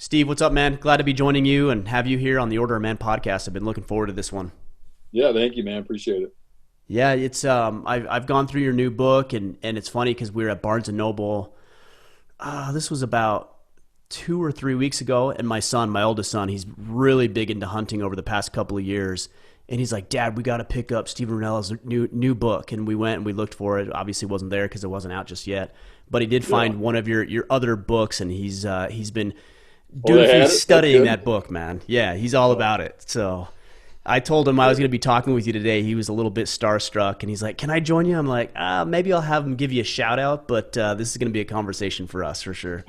Steve, what's up, man? Glad to be joining you and have you here on the Order of Man podcast. I've been looking forward to this one. Yeah, thank you, man. Appreciate it. Yeah, it's I've gone through your new book and it's funny because we were at Barnes and Noble. This was about 2 or 3 weeks ago, and my son, my oldest son, he's really big into hunting over the past couple of years, and he's like, "Dad, we got to pick up Steven Rinella's new book." And we went and we looked for it. Obviously, it wasn't there because it wasn't out just yet, but he did Yeah. find one of your other books, and he's been Oh, they dutifully had it? That's studying good. that book, man. Yeah, he's all Oh, about it. So I told him I was good. going to be talking with you today. He was a little bit starstruck, and he's like, "Can I join you?" I'm like, maybe I'll have him give you a shout out, but this is going to be a conversation for us for sure.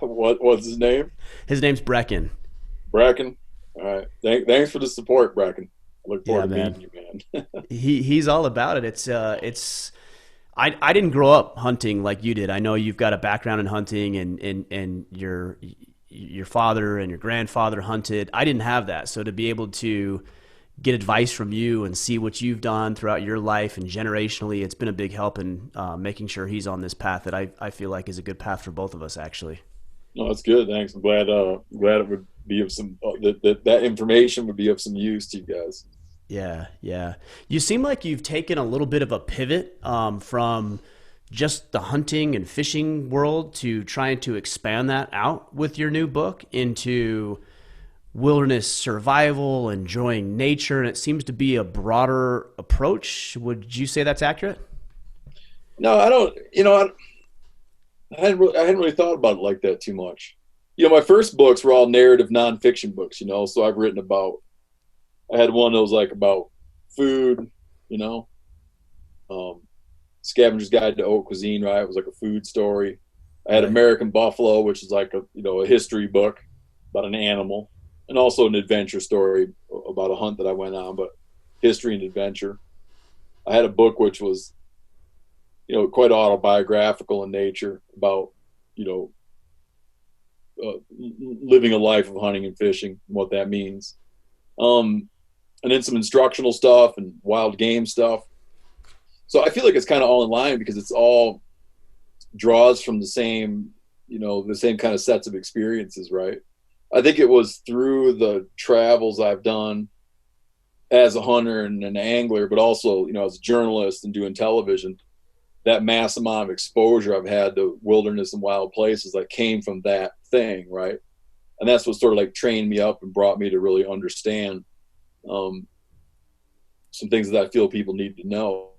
What's his name? His name's Brecken. Bracken. All right. Thanks for the support, Bracken. I look forward Yeah, to man. meeting you, man. He's all about it. It's I didn't grow up hunting like you did. I know you've got a background in hunting, and your father and your grandfather hunted. I didn't have that, so to be able to get advice from you and see what you've done throughout your life and generationally, it's been a big help in making sure he's on this path that I feel like is a good path for both of us, actually. No, that's good. Thanks. I'm glad it would be of some that information would be of some use to you guys. Yeah, yeah. You seem like you've taken a little bit of a pivot from just the hunting and fishing world to trying to expand that out with your new book into wilderness survival, enjoying nature, and it seems to be a broader approach. Would you say that's accurate? No, I don't. I hadn't really thought about it like that too much. My first books were all narrative nonfiction books. So I've written about. I had one that was like about food. You know, um, Scavenger's Guide to Haute Cuisine, right? It was like a food story. I had Right. American Buffalo, which is like a history book about an animal, and also an adventure story about a hunt that I went on, but history and adventure. I had a book which was quite autobiographical in nature about you know living a life of hunting and fishing and what that means. Um, and then some instructional stuff and wild game stuff. So I feel like it's kind of all in line because it's all draws from the same kind of sets of experiences, right? I think it was through the travels I've done as a hunter and an angler, but also, as a journalist and doing television, that mass amount of exposure I've had to wilderness and wild places that came from that thing, right? And that's what sort of like trained me up and brought me to really understand um, some things that I feel people need to know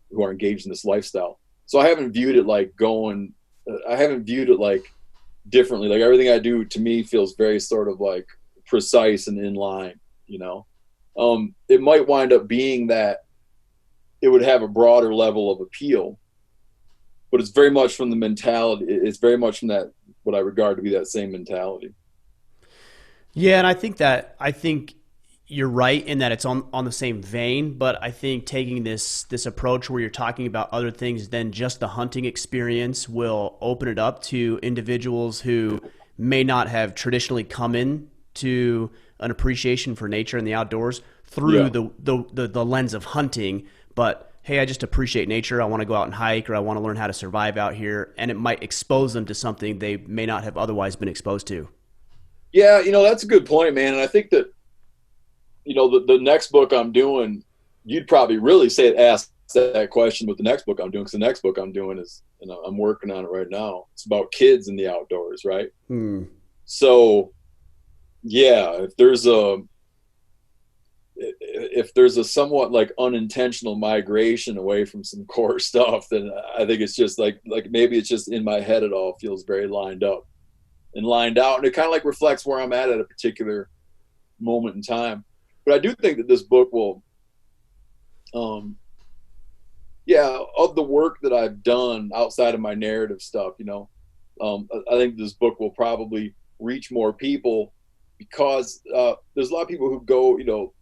who are engaged in this lifestyle. So I haven't viewed it like I haven't viewed it like differently. Like everything I do to me feels very sort of like precise and in line, you know? It might wind up being that it would have a broader level of appeal, but it's very much from the mentality. It's very much from that, what I regard to be that same mentality. Yeah, and I think you're right in that it's on the same vein, but I think taking this approach where you're talking about other things than just the hunting experience will open it up to individuals who may not have traditionally come in to an appreciation for nature and the outdoors through Yeah. the lens of hunting, but hey, I just appreciate nature. I want to go out and hike, or I want to learn how to survive out here, and it might expose them to something they may not have otherwise been exposed to. Yeah. That's a good point, man. And I think that, the next book I'm doing, you'd probably really ask that question with the next book I'm doing. Cause the next book I'm doing is, I'm working on it right now. It's about kids in the outdoors. Right. Hmm. So yeah, if there's a somewhat like unintentional migration away from some core stuff, then I think it's just like maybe it's just in my head. It all feels very lined up and lined out, and it kind of like reflects where I'm at a particular moment in time. But I do think that this book will, um, yeah, of the work that I've done outside of my narrative stuff, I think this book will probably reach more people because there's a lot of people who go,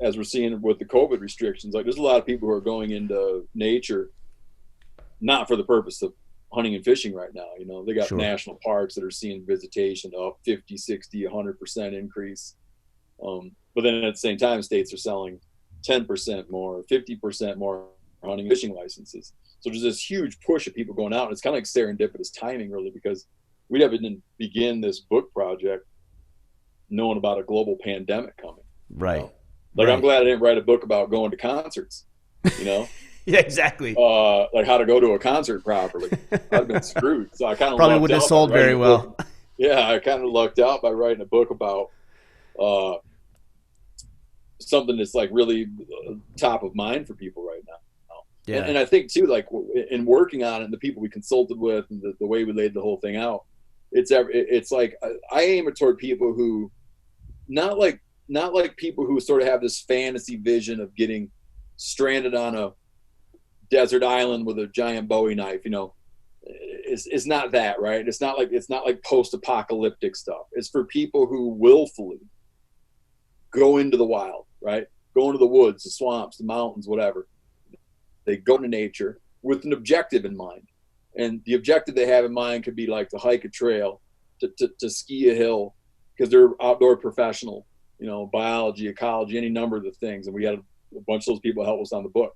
as we're seeing with the COVID restrictions, like there's a lot of people who are going into nature not for the purpose of hunting and fishing right now. They got Sure. national parks that are seeing visitation up 50, 60, 100% increase. But then at the same time, states are selling 10% more, 50% more hunting and fishing licenses. So there's this huge push of people going out. And it's kind of like serendipitous timing, really, because we didn't begin this book project knowing about a global pandemic coming. Right. Like, right. I'm glad I didn't write a book about going to concerts, Yeah, exactly. Like how to go to a concert properly. I'd have been screwed. So I kind of Probably wouldn't have sold very well. Yeah, I kind of lucked out by writing a book about uh, something that's like really top of mind for people right now. Yeah. And I think too, like in working on it, and the people we consulted with, and the way we laid the whole thing out, it's like I aim it toward people who not like people who sort of have this fantasy vision of getting stranded on a desert island with a giant Bowie knife. It's not that, right? It's not like post-apocalyptic stuff. It's for people who willfully go into the wild, right? Go into the woods, the swamps, the mountains, whatever. They go to nature with an objective in mind. And the objective they have in mind could be like to hike a trail, to ski a hill, because they're outdoor professional, biology, ecology, any number of the things. And we had a bunch of those people help us on the book.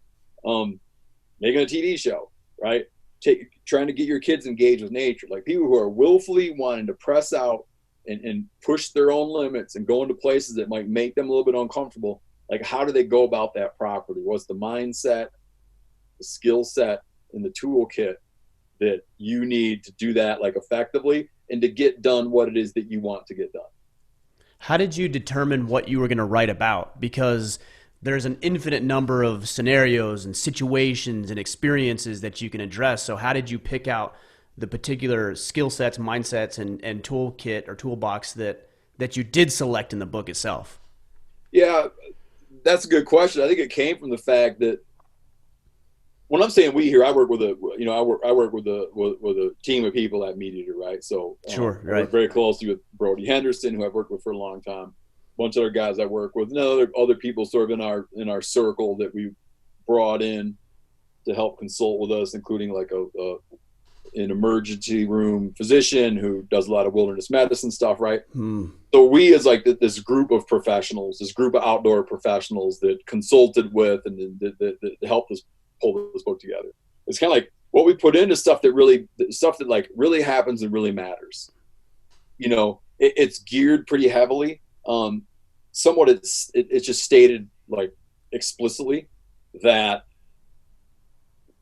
Making a TV show, right? Trying to get your kids engaged with nature. Like people who are willfully wanting to press out and push their own limits and go into places that might make them a little bit uncomfortable. Like, how do they go about that properly? What's the mindset, the skill set, and the toolkit that you need to do that like effectively and to get done what it is that you want to get done? How did you determine what you were going to write about? Because there's an infinite number of scenarios and situations and experiences that you can address. So how did you pick out the particular skill sets, mindsets, and toolkit or toolbox that you did select in the book itself? Yeah, that's a good question. I think it came from the fact that when I'm saying we here, I work with I work with a team of people at MeatEater, right? So sure, I work very closely with Brody Henderson, who I've worked with for a long time. A bunch of other guys I work with, and other people sort of in our circle that we brought in to help consult with us, including like an emergency room physician who does a lot of wilderness medicine stuff, right? So we as like this group of professionals, this group of outdoor professionals that consulted with and that helped us pull this book together. It's kind of like what we put into stuff that like really happens and really matters. It's geared pretty heavily. Somewhat it's just stated like explicitly that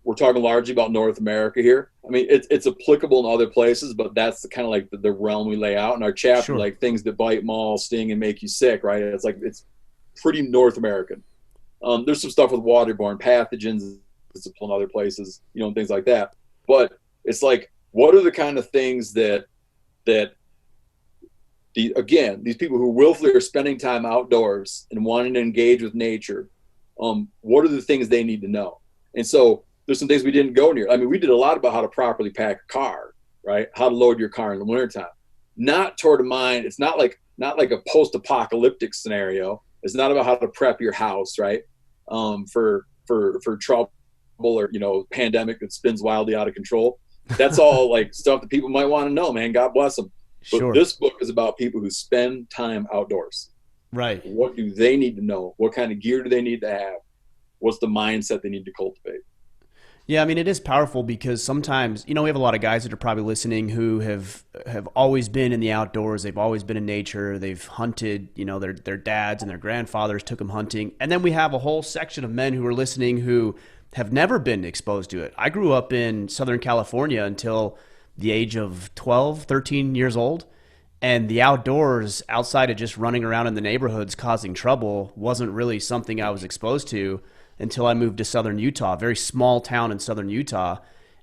we're talking largely about North America here. I mean, it's applicable in other places, but that's the kind of like the realm we lay out in our chapter, sure. Like things that bite, maul, sting, and make you sick, right? It's like, it's pretty North American. There's some stuff with waterborne pathogens, in other places, and things like that. But it's like, what are the kind of things that these people who willfully are spending time outdoors and wanting to engage with nature, what are the things they need to know? And so there's some things we didn't go near. I mean, we did a lot about how to properly pack a car, right? How to load your car in the wintertime. Not toward a mind. It's not like a post-apocalyptic scenario. It's not about how to prep your house, right? For trouble or pandemic that spins wildly out of control. That's all like stuff that people might want to know, man. God bless them. But sure. This book is about people who spend time outdoors. Right. What do they need to know? What kind of gear do they need to have? What's the mindset they need to cultivate? Yeah, I mean, it is powerful because sometimes, we have a lot of guys that are probably listening who have always been in the outdoors. They've always been in nature. They've hunted, their dads and their grandfathers took them hunting. And then we have a whole section of men who are listening who have never been exposed to it. I grew up in Southern California until the age of 12, 13 years old. And the outdoors, outside of just running around in the neighborhoods causing trouble, wasn't really something I was exposed to until I moved to Southern Utah, a very small town in Southern Utah,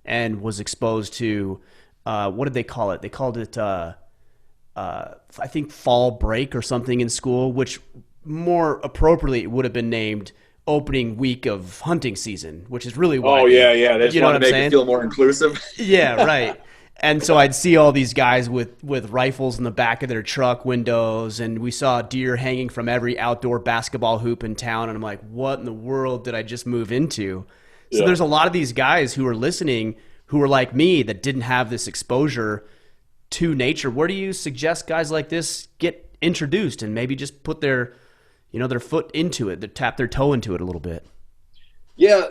and was exposed to, what did they call it? They called it, I think, fall break or something in school, which more appropriately would have been named opening week of hunting season, which is really why. Oh, yeah. They just want to make it feel more inclusive. Yeah, right. And so I'd see all these guys with rifles in the back of their truck windows, and we saw deer hanging from every outdoor basketball hoop in town, and I'm like, what in the world did I just move into? So there's a lot of these guys who are listening who are like me that didn't have this exposure to nature. Where do you suggest guys like this get introduced and maybe just put their foot into it, tap their toe into it a little bit? Yeah,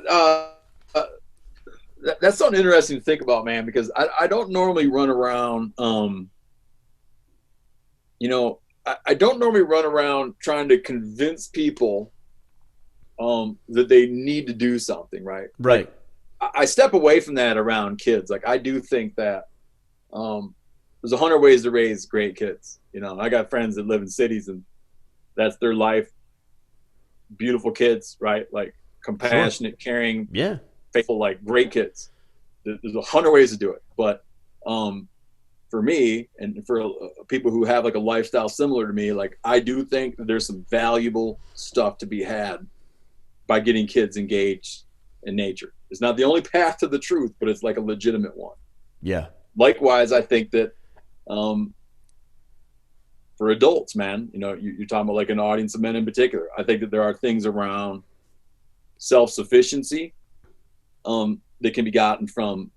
that's something interesting to think about, man, because I don't normally run around, I don't normally run around trying to convince people that they need to do something, right? Right. Like, I step away from that around kids. Like, I do think that there's 100 ways to raise great kids. You know, I got friends that live in cities and that's their life. Beautiful kids, right? Like compassionate, caring, Yeah. faithful, like great kids. There's 100 ways to do it. But for me and for people who have like a lifestyle similar to me, like I do think that there's some valuable stuff to be had by getting kids engaged in nature. It's not the only path to the truth, but it's like a legitimate one. Yeah. Likewise, I think that for adults, man, you know, you're talking about like an audience of men in particular. I think that there are things around self-sufficiency that can be gotten from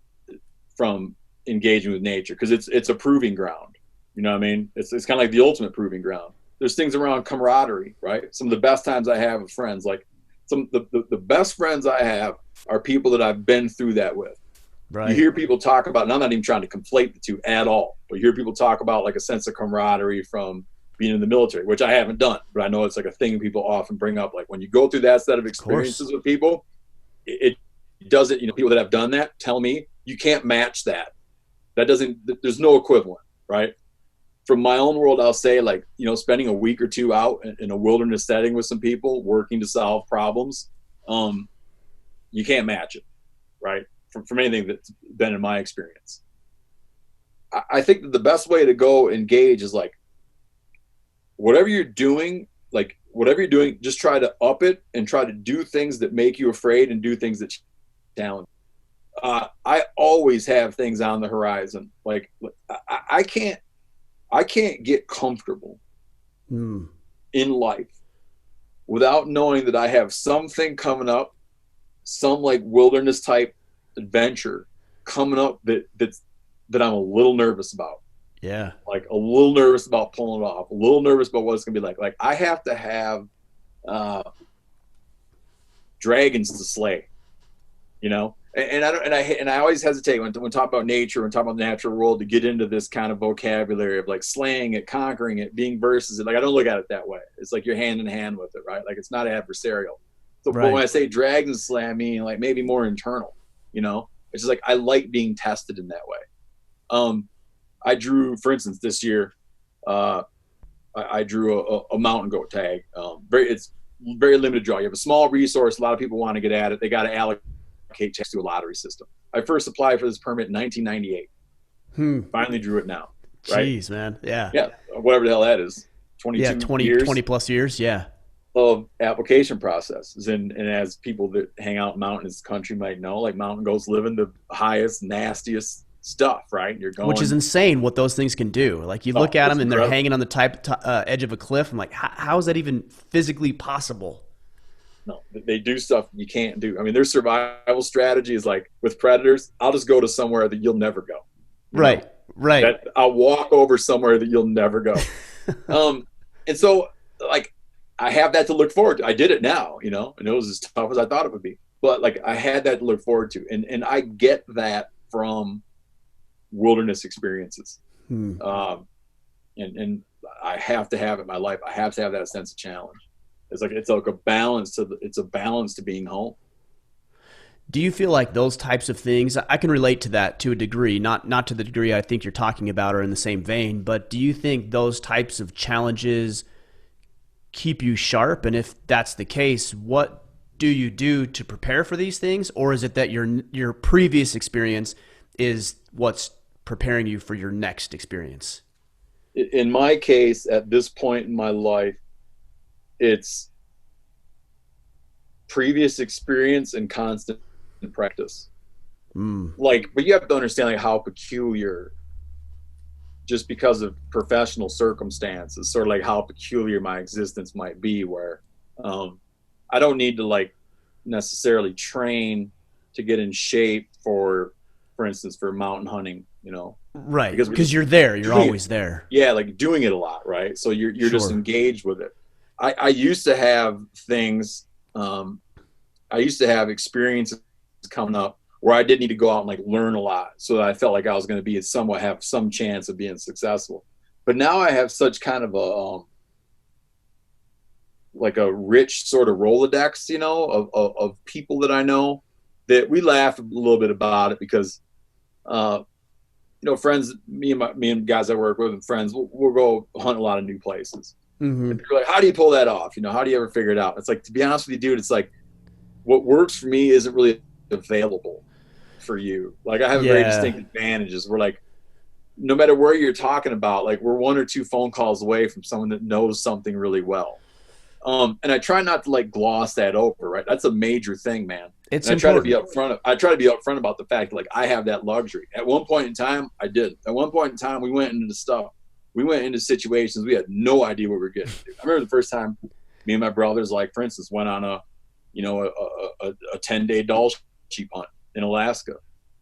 engaging with nature, because it's a proving ground. You know what I mean? It's kind of like the ultimate proving ground. There's things around camaraderie, right? Some of the best times I have with friends, like the best friends I have are people that I've been through that with. Right. You hear people talk about, and I'm not even trying to conflate the two at all, but you hear people talk about like a sense of camaraderie from being in the military, which I haven't done, but I know it's like a thing people often bring up. Like when you go through that set of experiences with people, it doesn't, you know, people that have done that tell me you can't match that. That doesn't, there's no equivalent, right? From my own world, I'll say, like, you know, spending a week or two out in a wilderness setting with some people working to solve problems, you can't match it, right? From anything that's been in my experience. I think that the best way to go engage is like, whatever you're doing, just try to up it and try to do things that make you afraid and do things that challenge. I always have things on the horizon. Like I can't get comfortable in life without knowing that I have something coming up, some like wilderness type adventure coming up that I'm a little nervous about. Yeah. Like a little nervous about pulling it off, a little nervous about what it's gonna be like. Like I have to have dragons to slay, you know? And I always hesitate when talking about nature and talking about the natural world to get into this kind of vocabulary of like slaying it, conquering it, being versus it. Like I don't look at it that way. It's like you're hand in hand with it, right? Like it's not adversarial. So Right. But when I say dragons slay, I mean like maybe more internal, you know? It's just like I like being tested in that way. I drew, for instance, this year, I drew a mountain goat tag. It's very limited draw. You have a small resource. A lot of people want to get at it. They got to allocate checks to a lottery system. I first applied for this permit in 1998. Finally drew it now. Right? Jeez, man. Yeah. Yeah. Whatever the hell that is. 20 years 20 plus years. Yeah. Of application processes. And as people that hang out in mountainous country might know, like mountain goats live in the highest, nastiest stuff, right? You're going, which is insane what those things can do. Like you look at them and they're hanging on the edge of a cliff. I'm like, how is that even physically possible? No, they do stuff you can't do. I mean, their survival strategy is like with predators, I'll just go to somewhere that you'll never go. Right. Know? Right. I'll walk over somewhere that you'll never go. And so like I have that to look forward to. I did it now, you know, and it was as tough as I thought it would be. But like I had that to look forward to. And I get that from wilderness experiences. And I have to have it in my life. I have to have that sense of challenge. It's like a balance to being home. Do you feel like those types of things, I can relate to that to a degree, not to the degree I think you're talking about or in the same vein, but do you think those types of challenges keep you sharp? And if that's the case, what do you do to prepare for these things? Or is it that your previous experience is what's preparing you for your next experience? In my case, at this point in my life, it's previous experience and constant practice. Like, but you have to understand like how peculiar, just because of professional circumstances, sort of like how peculiar my existence might be, where I don't need to like necessarily train to get in shape for instance, for mountain hunting, you know. Right, because you're there. You're always there. Yeah, like doing it a lot, right? So you're just engaged with it. I used to have things, I used to have experiences coming up where I did need to go out and like learn a lot so that I felt like I was going to have some chance of being successful. but now I have such kind of a like a rich sort of Rolodex, of people that I know, that we laugh a little bit about it because, friends, me and guys I work with and friends, we'll go hunt a lot of new places. Mm-hmm. And people are like, how do you pull that off? How do you ever figure it out? It's like, to be honest with you, dude, it's like what works for me isn't really available for you. Like I have a very distinct advantages. We're like, no matter where you're talking about, like we're one or two phone calls away from someone that knows something really well. And I try not to like gloss that over, right? That's a major thing, man. It's and important. I try to be upfront about the fact that, like, I have that luxury. At one point in time, I didn't. At one point in time, we went into stuff. We went into situations we had no idea what we were getting to. I remember the first time me and my brothers, like, for instance, went on a 10-day Dall sheep hunt in Alaska.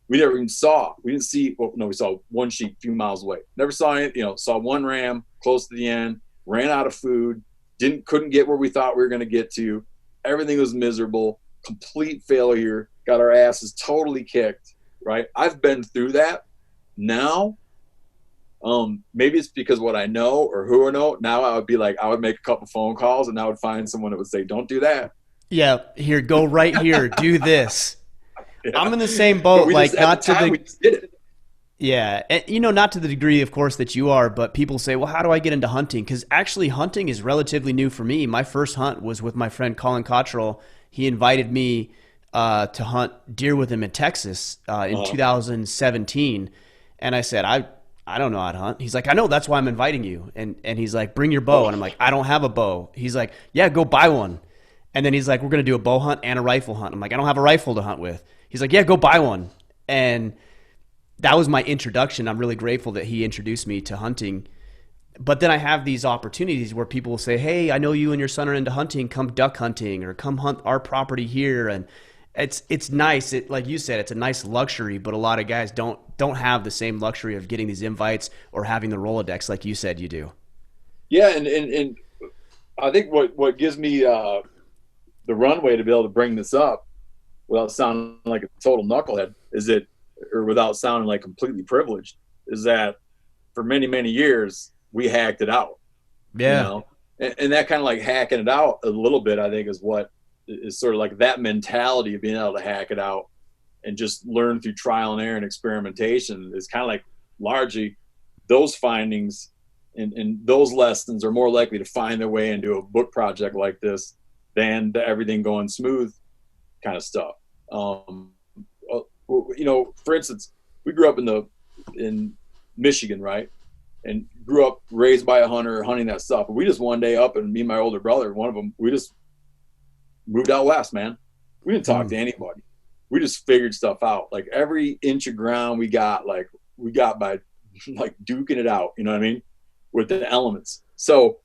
We never even saw. We didn't see. Well, no, we saw one sheep a few miles away. Never saw any. Saw one ram close to the end. Ran out of food. Couldn't get where we thought we were going to get to. Everything was miserable. Complete failure. Got our asses totally kicked. Right. I've been through that. Now, maybe it's because what I know or who I know. Now I would be like, I would make a couple phone calls and I would find someone that would say, "Don't do that." Yeah, here, go right here, do this. Yeah. I'm in the same boat. We just did it. Yeah, and, not to the degree, of course, that you are, but people say, well, how do I get into hunting? Because actually hunting is relatively new for me. My first hunt was with my friend Colin Cottrell. He invited me to hunt deer with him in Texas in 2017. And I said, I don't know how to hunt. He's like, I know, that's why I'm inviting you. And he's like, bring your bow. And I'm like, I don't have a bow. He's like, yeah, go buy one. And then he's like, we're going to do a bow hunt and a rifle hunt. I'm like, I don't have a rifle to hunt with. He's like, yeah, go buy one. And that was my introduction. I'm really grateful that he introduced me to hunting. But then I have these opportunities where people will say, hey, I know you and your son are into hunting. Come duck hunting or come hunt our property here. And it's nice. Like you said, it's a nice luxury, but a lot of guys don't have the same luxury of getting these invites or having the Rolodex like you said you do. Yeah, and I think what gives me the runway to be able to bring this up without sounding like a total knucklehead or without sounding like completely privileged, is that for many, many years we hacked it out. Yeah. And that kind of like hacking it out a little bit, I think, is what is sort of like that mentality of being able to hack it out and just learn through trial and error and experimentation is kind of like largely those findings and those lessons are more likely to find their way into a book project like this than the everything going smooth kind of stuff. For instance, we grew up in Michigan, right? And grew up raised by a hunter, hunting that stuff. But we just one day up, and me and my older brother, one of them, we just moved out west, man. We didn't talk to anybody. We just figured stuff out. Like every inch of ground we got by like duking it out, you know what I mean? With the elements. So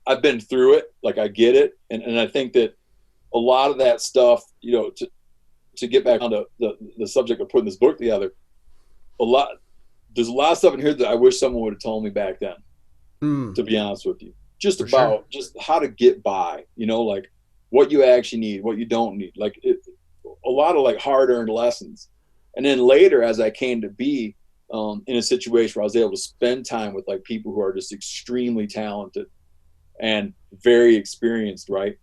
I've been through it, like I get it. And I think that a lot of that stuff, to get back on the subject of putting this book together, there's a lot of stuff in here that I wish someone would have told me back then, to be honest with you. Just how to get by, like what you actually need, what you don't need, like a lot of like hard-earned lessons. And then later, as I came to be in a situation where I was able to spend time with like people who are just extremely talented and very experienced, right?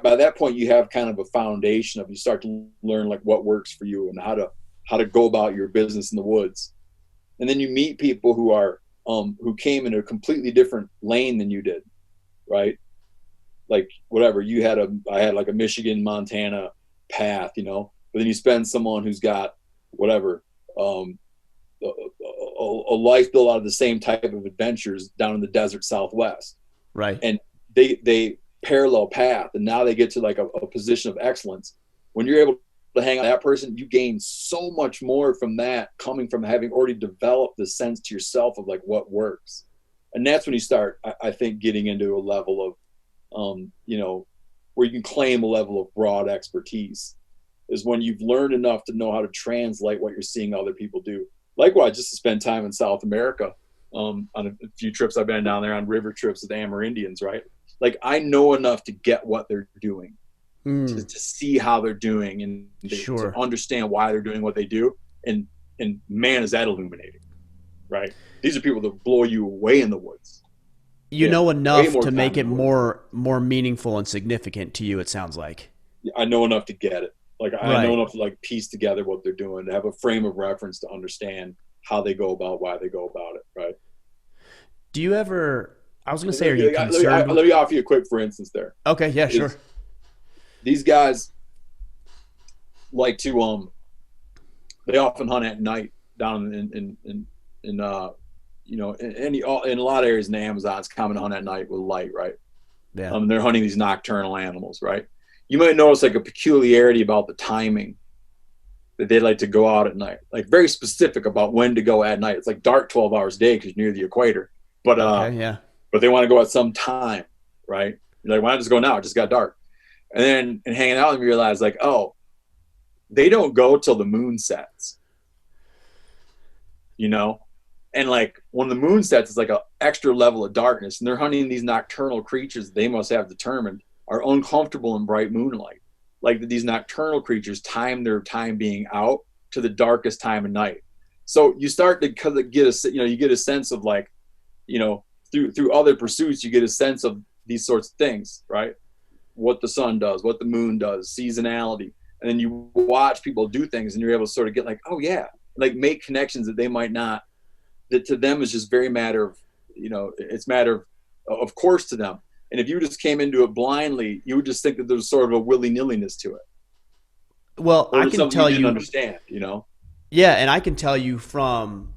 By that point, you have kind of a foundation you start to learn like what works for you and how to go about your business in the woods. And then you meet people who came in a completely different lane than you did, right? Like whatever I had like a Michigan, Montana path, but then you spend someone who's got whatever, a life built out of the same type of adventures down in the desert Southwest. Right. And they parallel path, and now they get to like a position of excellence. When you're able to hang out with that person, you gain so much more from that, coming from having already developed the sense to yourself of like what works. And that's when you start, I think, getting into a level of, where you can claim a level of broad expertise, is when you've learned enough to know how to translate what you're seeing other people do. Likewise, just to spend time in South America, on a few trips I've been down there on river trips with the Amerindians, right? Like I know enough to get what they're doing, to see how they're doing, and to understand why they're doing what they do. And man, is that illuminating. right? These are people that blow you away in the woods. You Yeah, know way enough more to time make in it the woods. more meaningful and significant to you, it sounds like. I know enough to get it. Like I know Right. enough to like piece together what they're doing, to have a frame of reference to understand how they go about, why they go about it, right? Do you ever, I was going to say, are you concerned with, Let me offer you a quick, for instance. There okay, yeah, is sure. these guys like to they often hunt at night down in in a lot of areas in the Amazon. It's common to hunt at night with light, right? Yeah. They're hunting these nocturnal animals, right? You might notice like a peculiarity about the timing that they like to go out at night, like very specific about when to go at night. It's like dark 12 hours a day because you're near the equator, Okay. Yeah. but they want to go at some time, right? You're like, why not just go now? It just got dark. And then and hanging out and you realize like, oh, they don't go till the moon sets, you know? And like when the moon sets, it's like an extra level of darkness. And they're hunting these nocturnal creatures they must have determined are uncomfortable in bright moonlight. Like these nocturnal creatures time their time being out to the darkest time of night. So you start to get you get a sense of like, through other pursuits, you get a sense of these sorts of things, right? What the sun does, what the moon does, seasonality. And then you watch people do things and you're able to sort of get like, oh yeah, like make connections that they might not, that to them is just very matter of, it's matter of course to them. And if you just came into it blindly, you would just think that there's sort of a willy-nilliness to it, Well, or I there's can something you tell didn't you, understand. yeah, and I can tell you from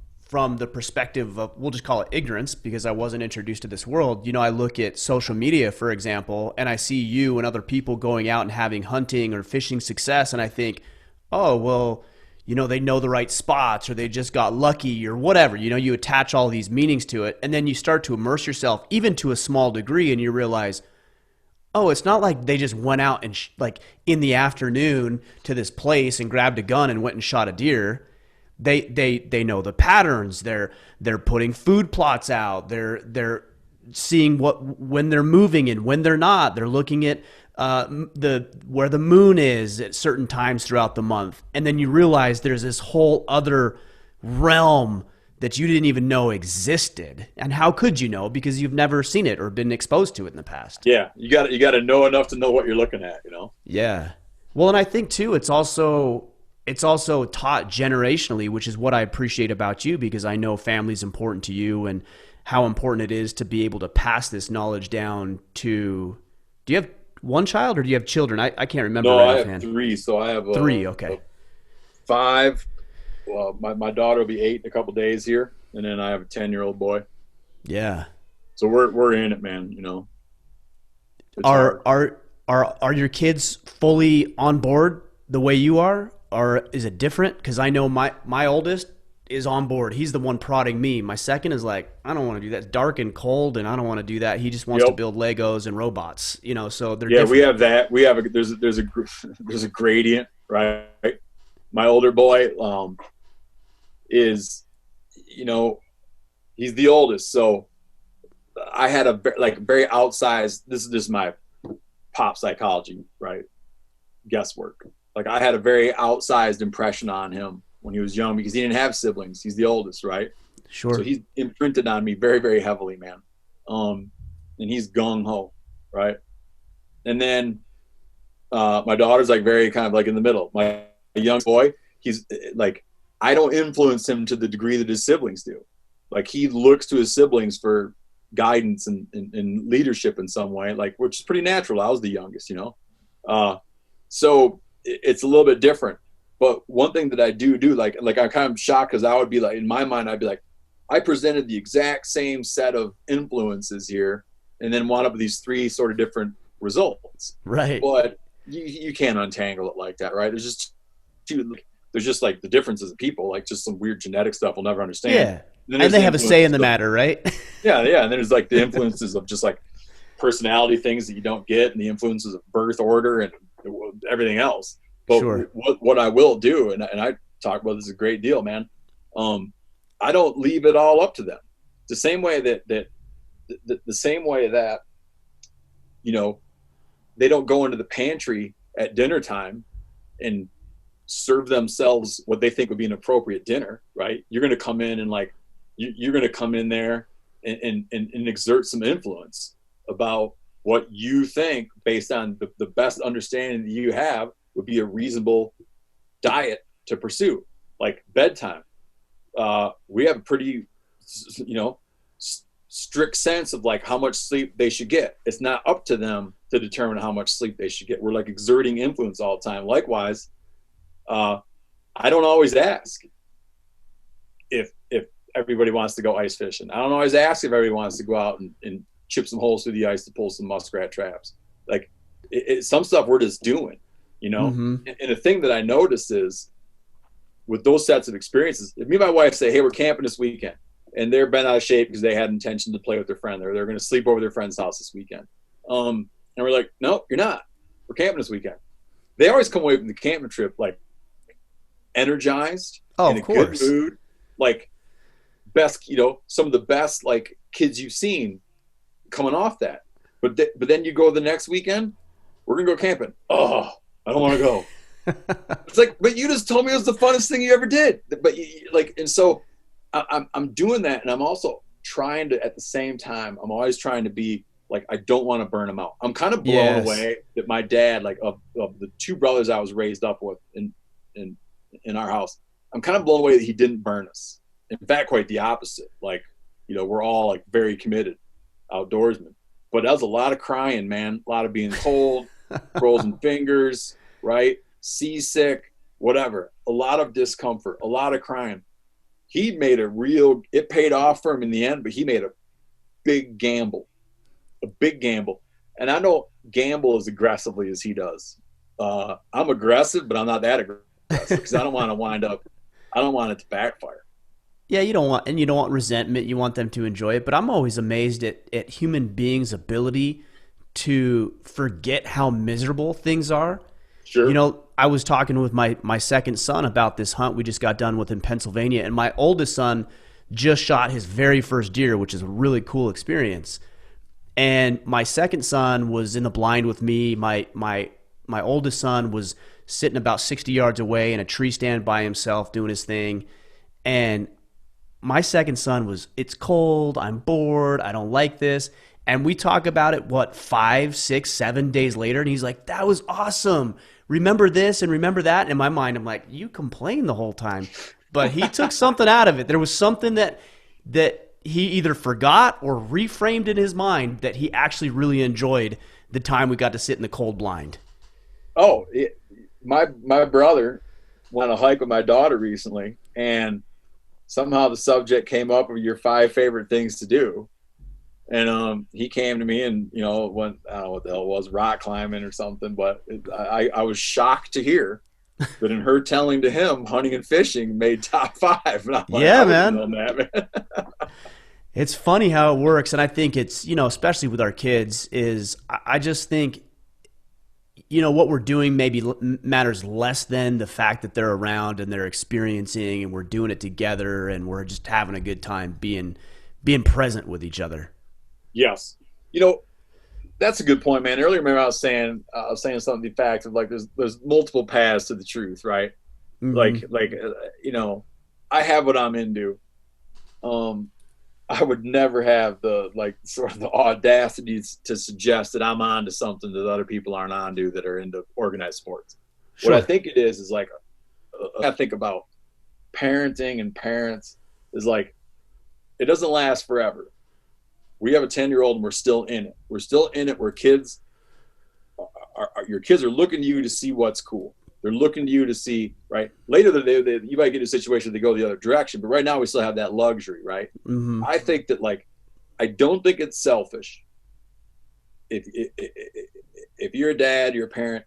the perspective of, we'll just call it ignorance because I wasn't introduced to this world. I look at social media, for example, and I see you and other people going out and having hunting or fishing success, and I think, oh, well, they know the right spots or they just got lucky or whatever. You attach all these meanings to it, and then you start to immerse yourself even to a small degree, and you realize, oh, it's not like they just went out and like in the afternoon to this place and grabbed a gun and went and shot a deer. They know the patterns. They're putting food plots out. They're seeing when they're moving and when they're not. They're looking at where the moon is at certain times throughout the month, and then you realize there's this whole other realm that you didn't even know existed. And how could you know? Because you've never seen it or been exposed to it in the past. Yeah, you got to know enough to know what you're looking at. Yeah. Well, and I think too, it's also taught generationally, which is what I appreciate about you, because I know family's important to you and how important it is to be able to pass this knowledge down to. Do you have one child or do you have children? I can't remember No, right I have offhand. three. So I have Three. Okay. five. Well, my daughter will be 8 in a couple days here, and then I have a 10-year-old boy. Yeah. So we're in it, man. It's Are hard. are your kids fully on board the way you are, or is it different? Because I know my oldest is on board. He's the one prodding me. My second is like, I don't want to do that. It's dark and cold, and I don't want to do that. He just wants to Yep. build Legos and robots. So they're Yeah, we different. have that. We have there's a there's a gradient, right? My older boy is, he's the oldest, so I had a very outsized. This is just my pop psychology, right? Guesswork. Like I had a very outsized impression on him when he was young because he didn't have siblings. He's the oldest, right? So Sure. he's imprinted on me very, very heavily, man. And he's gung ho, right? And then my daughter's like very kind of like in the middle. My young boy, he's like, I don't influence him to the degree that his siblings do. Like he looks to his siblings for guidance and leadership in some way, like, which is pretty natural. I was the youngest. So it's a little bit different. But one thing that I do like I'm kind of shocked because I would be like, in my mind, I'd be like, I presented the exact same set of influences here and then wound up with these 3 sort of different results. Right. But you can't untangle it like that, right? There's just like the differences of people, like just some weird genetic stuff we'll never understand. Yeah. Then And there's they the have a say in the influences matter, right? yeah. And then there's like the influences of just like personality things that you don't get and the influences of birth order and everything else. But Sure. what I will do, and I talk about this a great deal, man. I don't leave it all up to them. The same way that they don't go into the pantry at dinner time and serve themselves what they think would be an appropriate dinner, right? You're going to come in and like you're going to come in there and exert some influence about what you think based on the best understanding that you have would be a reasonable diet to pursue, like bedtime. We have a pretty, strict sense of like how much sleep they should get. It's not up to them to determine how much sleep they should get. We're like exerting influence all the time. Likewise, I don't always ask if everybody wants to go ice fishing. I don't always ask if everybody wants to go out and chip some holes through the ice to pull some muskrat traps. Like some stuff we're just doing, Mm-hmm. And the thing that I noticed is with those sets of experiences, if me and my wife say, hey, we're camping this weekend, and they're bent out of shape because they had intention to play with their friend, or they're going to sleep over their friend's house this weekend. And we're like, no, you're not. We're camping this weekend. They always come away from the camping trip like energized, in a good mood, like best, some of the best like kids you've seen coming off that. But then you go the next weekend, we're gonna go camping. Oh, I don't want to go. It's like, but you just told me it was the funnest thing you ever did. But and so I'm doing that, and I'm also trying to, at the same time, I'm always trying to be like, I don't want to burn them out. I'm kind of blown away that my dad, like of the two brothers I was raised up with in our house, I'm kind of blown away that he didn't burn us. In fact, quite the opposite. Like, we're all like very committed outdoorsmen. But that was a lot of crying, man. A lot of being cold, frozen fingers, right? Seasick, whatever. A lot of discomfort, a lot of crying. He made it paid off for him in the end, but he made a big gamble. And I don't gamble as aggressively as he does. I'm aggressive, but I'm not that aggressive because I don't want it to backfire. Yeah, you don't want resentment. You want them to enjoy it. But I'm always amazed at human beings' ability to forget how miserable things are. Sure. I was talking with my second son about this hunt we just got done with in Pennsylvania, and my oldest son just shot his very first deer, which is a really cool experience. And my second son was in the blind with me. My oldest son was sitting about 60 yards away in a tree stand by himself doing his thing. And my second son it's cold, I'm bored, I don't like this. And we talk about it, 5, 6, 7 days later, and he's like, that was awesome. Remember this and remember that. And in my mind, I'm like, you complained the whole time. But he took something out of it. There was something that he either forgot or reframed in his mind that he actually really enjoyed the time we got to sit in the cold blind. Oh, my brother went on a hike with my daughter recently, and somehow the subject came up of your 5 favorite things to do. And he came to me and, went, I don't know what the hell it was, rock climbing or something. But I was shocked to hear that in her telling to him, hunting and fishing made top 5. And I'm like, yeah, man. That, man. It's funny how it works. And I think it's, especially with our kids, is I just think, what we're doing maybe matters less than the fact that they're around and they're experiencing and we're doing it together and we're just having a good time being present with each other. Yes. That's a good point, man. Earlier, remember I was saying something to the fact of like, there's multiple paths to the truth, right? Mm-hmm. I have what I'm into. I would never have the audacity to suggest that I'm onto something that other people aren't onto that are into organized sports. Sure. What I think it is like, I think about parenting and parents is like, it doesn't last forever. We have a 10-year-old and we're still in it. Where kids your kids are looking to you to see what's cool. They're looking to you to see, right? Later, you might get in a situation where they go the other direction, but right now we still have that luxury, right? Mm-hmm. I think that I don't think it's selfish. If you're a dad, you're a parent,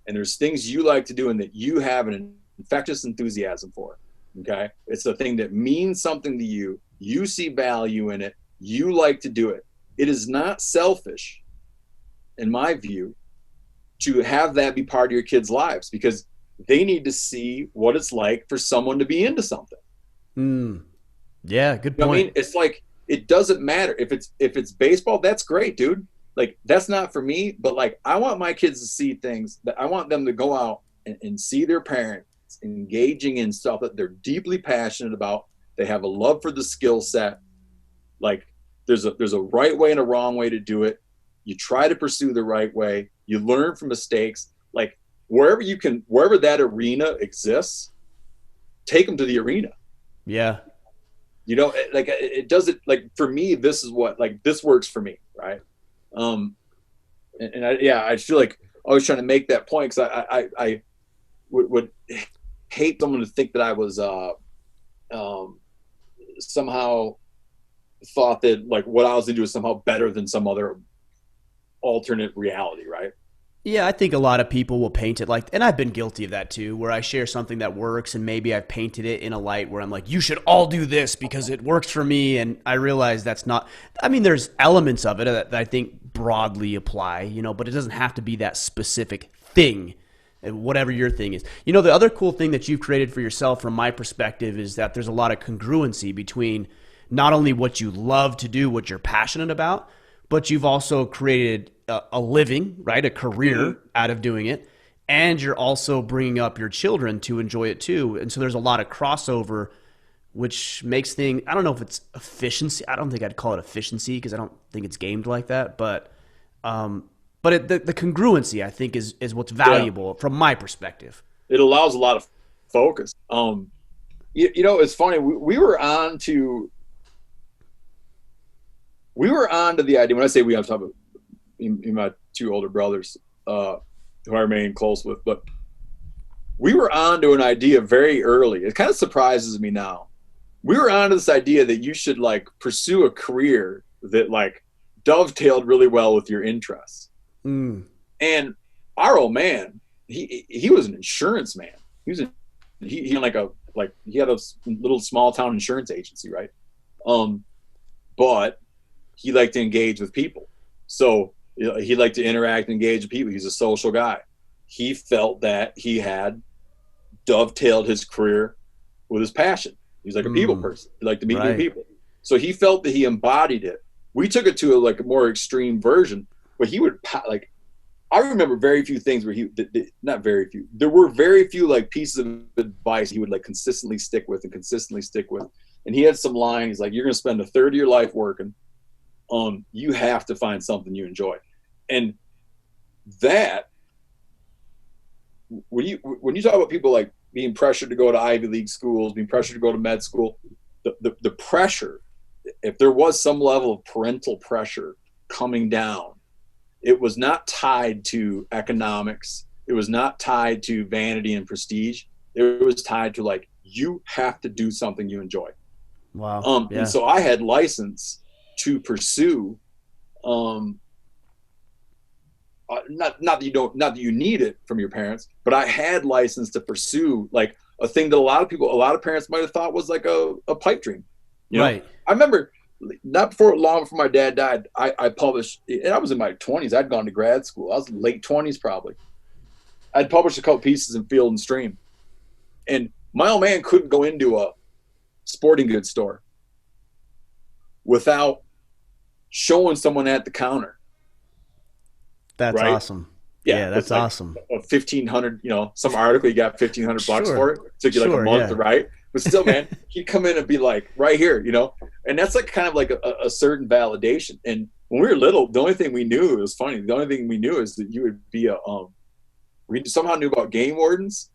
and there's things you like to do and that you have an infectious enthusiasm for, okay? It's a thing that means something to you. You see value in it. You like to do it. It is not selfish, in my view, to have that be part of your kids' lives because they need to see what it's like for someone to be into something. Yeah, good point. I mean, it's like, it doesn't matter if it's baseball. That's great, dude. Like, that's not for me, but like, I want my kids to see things that I want them to go out and see their parents engaging in stuff that they're deeply passionate about They have a love for the skill set. Like there's a right way and a wrong way to do it. You try to pursue the right way. You learn from mistakes. Like wherever that arena exists, take them to the arena. Yeah. Like it does it, like for me, this is what, like, this works for me. Right. I feel like I was trying to make that point because I would hate someone to think that I was somehow thought that like what I was into is somehow better than some other alternate reality, right? Yeah, I think a lot of people will paint it like, and I've been guilty of that too, where I share something that works and maybe I've painted it in a light where I'm like, you should all do this because it works for me. And I realize that's not, I mean, there's elements of it that I think broadly apply, but it doesn't have to be that specific thing, whatever your thing is. The other cool thing that you've created for yourself from my perspective is that there's a lot of congruency between not only what you love to do, what you're passionate about, but you've also created a living, right? A career out of doing it. And you're also bringing up your children to enjoy it too. And so there's a lot of crossover, which makes things, I don't know if it's efficiency. I don't think I'd call it efficiency because I don't think it's gamed like that. But the congruency, I think, is what's valuable from my perspective. It allows a lot of focus. It's funny. We were on to the idea. When I say we, I'm talking about my two older brothers, who I remain close with, but we were on to an idea very early. It kind of surprises me now. We were on to this idea that you should like pursue a career that like dovetailed really well with your interests. And our old man, he was an insurance man. He had a little small town insurance agency, right? But he liked to engage with people. So he liked to interact and engage with people. He's a social guy. He felt that he had dovetailed his career with his passion. He's like a people person. He liked to meet new people. So he felt that he embodied it. We took it to a more extreme version, but he would like, I remember very few things where not very few. There were very few like pieces of advice he would like consistently stick with. And he had some line. He's like, you're going to spend a third of your life working. You have to find something you enjoy. And that, when you talk about people like being pressured to go to Ivy League schools, being pressured to go to med school, the pressure, if there was some level of parental pressure coming down, it was not tied to economics. It was not tied to vanity and prestige. It was tied to like, you have to do something you enjoy. Wow. And so I had license to pursue, not that you need it from your parents, but I had license to pursue like a thing that a lot of parents might have thought was like a pipe dream. Right. I remember long before my dad died, I published, and I was in my 20s. I'd gone to grad school. I was in late 20s probably. I'd published a couple pieces in Field and Stream, and my old man couldn't go into a sporting goods store without showing someone at the counter. That's awesome. Yeah, that's like awesome. 1,500, some article you got $1,500 for it. Took you like a month to write. But still, man, he'd come in and be like, right here, and that's like kind of like a certain validation. And when we were little, the only thing we knew, it was funny. The only thing we knew is that you would be we somehow knew about game wardens.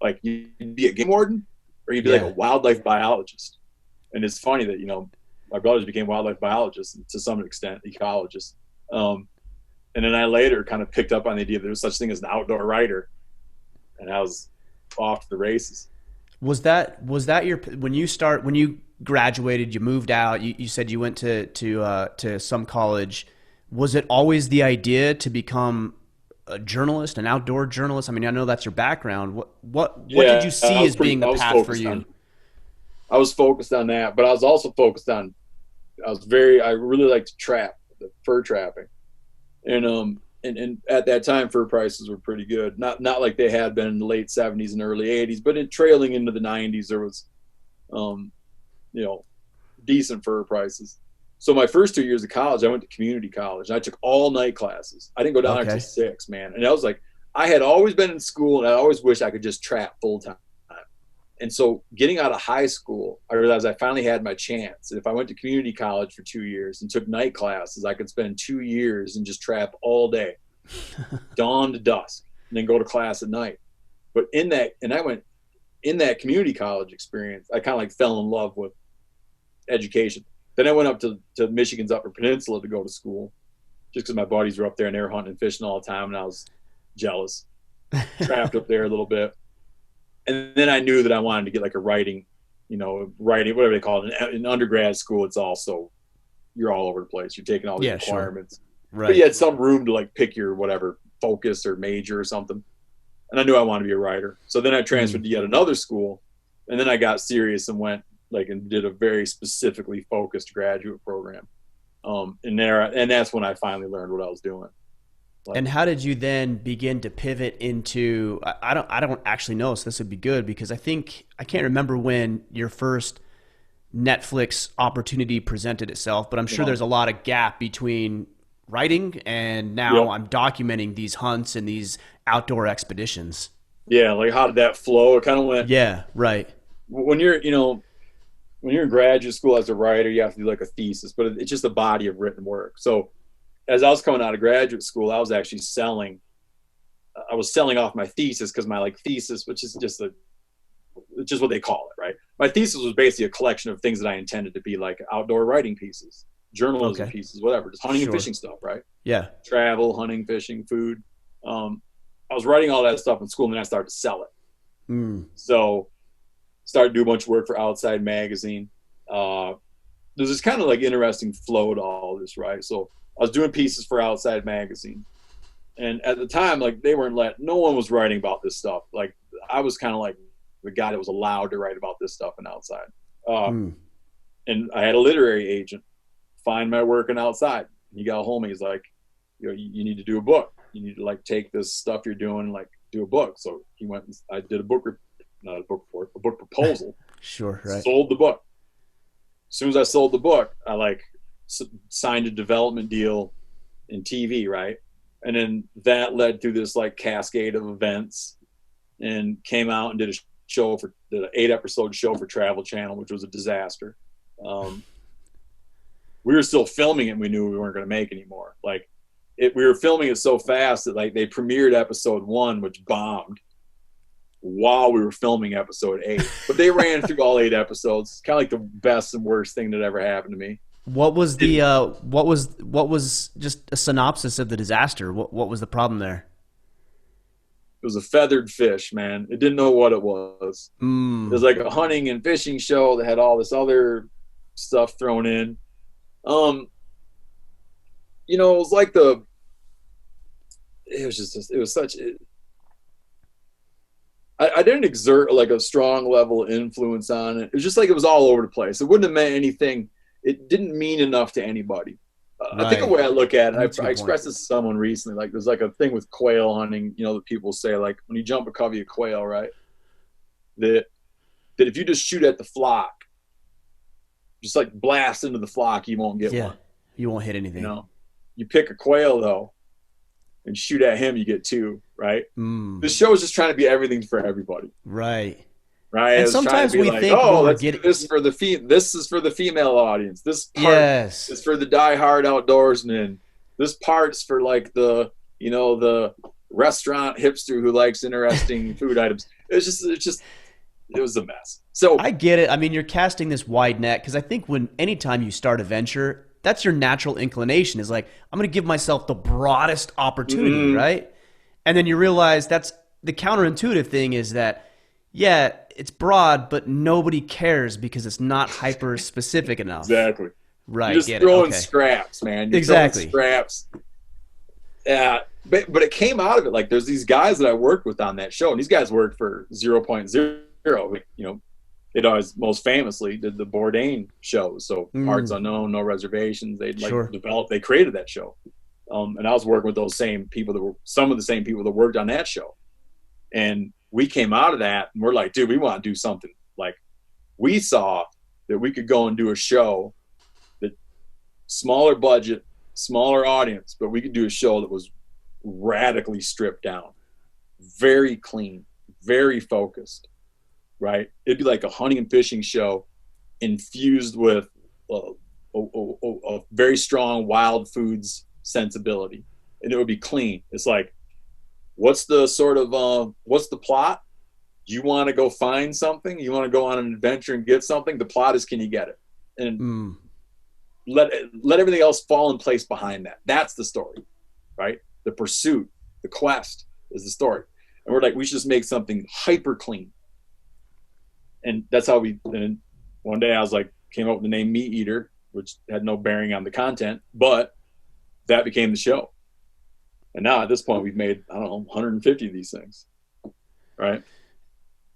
Like you'd be a game warden or you'd be like a wildlife biologist. And it's funny that, my brothers became wildlife biologists and to some extent ecologists. And then I later kind of picked up on the idea that there was such thing as an outdoor writer, and I was off to the races. Was that when you graduated, you moved out, you said you went to some college. Was it always the idea to become a journalist, an outdoor journalist? I mean, I know that's your background. What did you see as being the path for you? I was focused on that, but I was also focused on, I really liked to trap, the fur trapping. And at that time, fur prices were pretty good. Not like they had been in the late 70s and early 80s, but trailing into the 90s, there was, decent fur prices. So my first 2 years of college, I went to community college, and I took all night classes. I didn't go down until 6, man. And I was like, I had always been in school, and I always wished I could just trap full time. And so getting out of high school, I realized I finally had my chance. If I went to community college for 2 years and took night classes, I could spend 2 years and just trap all day, dawn to dusk, and then go to class at night. But in that community college experience, I kind of like fell in love with education. Then I went up to Michigan's Upper Peninsula to go to school, just because my buddies were up there and they were hunting and fishing all the time, and I was jealous. Trapped up there a little bit. And then I knew that I wanted to get like a writing, whatever they call it. In undergrad school, it's also, you're all over the place. You're taking all these requirements. Sure. Right. But you had some room to like pick your whatever focus or major or something. And I knew I wanted to be a writer. So then I transferred to yet another school. And then I got serious and went and did a very specifically focused graduate program. And that's when I finally learned what I was doing. And how did you then begin to pivot into, I don't actually know, so this would be good, because I can't remember when your first Netflix opportunity presented itself, but I'm sure there's a lot of gap between writing and now I'm documenting these hunts and these outdoor expeditions. Yeah, like how did that flow? It kind of went. Yeah, right. When you're in graduate school as a writer, you have to do like a thesis, but it's just a body of written work. So as I was coming out of graduate school, I was actually selling off my thesis, because my like thesis, which is just what they call it, right? My thesis was basically a collection of things that I intended to be like outdoor writing pieces, journalism pieces, whatever, just hunting and fishing stuff, right? Yeah. Travel, hunting, fishing, food. I was writing all that stuff in school, and then I started to sell it. So started to do a bunch of work for Outside Magazine. There's this kind of like interesting flow to all this, right? So I was doing pieces for Outside Magazine. And at the time, like no one was writing about this stuff. Like I was kind of like the guy that was allowed to write about this stuff in Outside. And I had a literary agent find my work in Outside. He got a hold of me. He's like, you need to do a book. You need to like take this stuff you're doing and like do a book. So he went and I did a book proposal. Sure, right. Sold the book. As soon as I sold the book, I like signed a development deal in TV, right? And then that led through this like cascade of events, and came out and did an 8-episode show for Travel Channel, which was a disaster. We were still filming it, and we knew we weren't going to make anymore. Like we were filming it so fast that like they premiered episode 1, which bombed, while we were filming episode 8. But they ran through all 8 episodes. Kind of like the best and worst thing that ever happened to me. What was the what was just a synopsis of the disaster? What was the problem there? It was a feathered fish, man. It didn't know what it was. It was like a hunting and fishing show that had all this other stuff thrown in. It was like I didn't exert like a strong level of influence on it. It was just like it was all over the place. It wouldn't have meant anything. It didn't mean enough to anybody. Right. I think the way I look at it, I expressed this to someone recently, like there's like a thing with quail hunting, that people say, like when you jump a covey of quail, right? That if you just shoot at the flock, just like blast into the flock, you won't get one. You won't hit anything. You pick a quail though, and shoot at him, you get 2, right? This show is just trying to be everything for everybody. Right. And sometimes we like, think, this is for the female audience. This part is for the diehard outdoorsman. This part's for like the restaurant hipster who likes interesting food items. It was a mess. So I get it. I mean, you're casting this wide net, because I think anytime you start a venture, that's your natural inclination, is like, I'm going to give myself the broadest opportunity, right? And then you realize that's the counterintuitive thing, is that, it's broad, but nobody cares because it's not hyper specific enough. Exactly. Right. You're just throwing scraps, man. You're exactly. Scraps. Yeah. But it came out of it. Like there's these guys that I worked with on that show, and these guys worked for 0.0. They'd always most famously did the Bourdain shows. So Parts Unknown, No Reservations. They'd they created that show. And I was working with those same people some of the same people that worked on that show. And we came out of that and we're like, dude, we want to do something. Like we saw that we could go and do a show that smaller budget, smaller audience, but we could do a show that was radically stripped down, very clean, very focused. right? It'd be like a hunting and fishing show infused with a very strong wild foods sensibility, and it would be clean. It's like, what's the sort of what's the plot? You want to go find something? You want to go on an adventure and get something? The plot is, can you get it? And let everything else fall in place behind that. That's the story, right? The pursuit, the quest is the story. And we're like, we should just make something hyper clean. And that's how and one day I was like, came up with the name MeatEater, which had no bearing on the content, but that became the show. And now at this point, we've made, I don't know, 150 of these things, right?